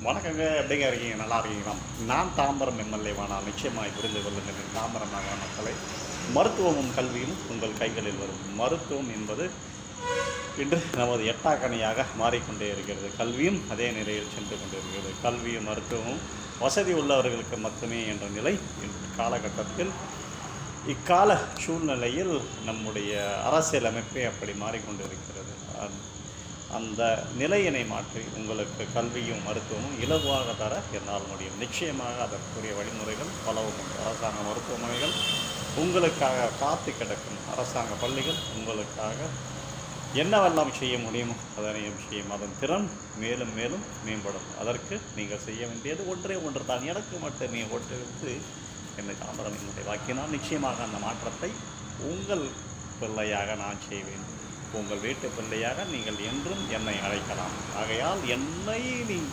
வணக்கங்க. எப்படிங்க இருக்கீங்க? நல்லா இருக்கீங்களா? நான் தாம்பரம் எம்எல்ஏவானா நிச்சயமாய் புரிந்து கொள்ளுங்கள் தாம்பரம் நகர மக்களை. மருத்துவமும் கல்வியும் உங்கள் கைகளில் வரும். மருத்துவம் என்பது இன்று நமது எட்டாக்கணியாக மாறிக்கொண்டே இருக்கிறது. கல்வியும் அதே நிலையில் சென்று கொண்டிருக்கிறது. கல்வியும் மருத்துவமும் வசதி உள்ளவர்களுக்கு மட்டுமே என்ற நிலை இன்று காலகட்டத்தில் இக்கால சூழ்நிலையில் நம்முடைய அரசியலமைப்பே அப்படி மாறிக்கொண்டிருக்கிறது. அந்த நிலையினை மாற்றி உங்களுக்கு கல்வியும் மருத்துவமும் இலகுவாக தர என்னால் முடியும். நிச்சயமாக அதற்குரிய வழிமுறைகள் பலவும் உண்டு. அரசாங்க மருத்துவமனைகள் உங்களுக்காக காத்து கிடக்கும். அரசாங்க பள்ளிகள் உங்களுக்காக என்னவெல்லாம் செய்ய முடியுமோ அதனையும் செய்யும். அதன் திறன் மேலும் மேலும் மேம்படும். அதற்கு நீங்கள் செய்ய வேண்டியது ஒன்றே ஒன்று தான். எனக்கு மட்டுமே ஓட்டு வைத்து என்னை தாம்பரம் என்னுடைய வாக்கினால் நிச்சயமாக அந்த மாற்றத்தை உங்கள் பிள்ளையாக நான் செய்வேன். உங்கள் வீட்டு பிள்ளையாக நீங்கள் என்றும் என்னை அழைக்கலாம். ஆகையால் என்னை நீங்கள்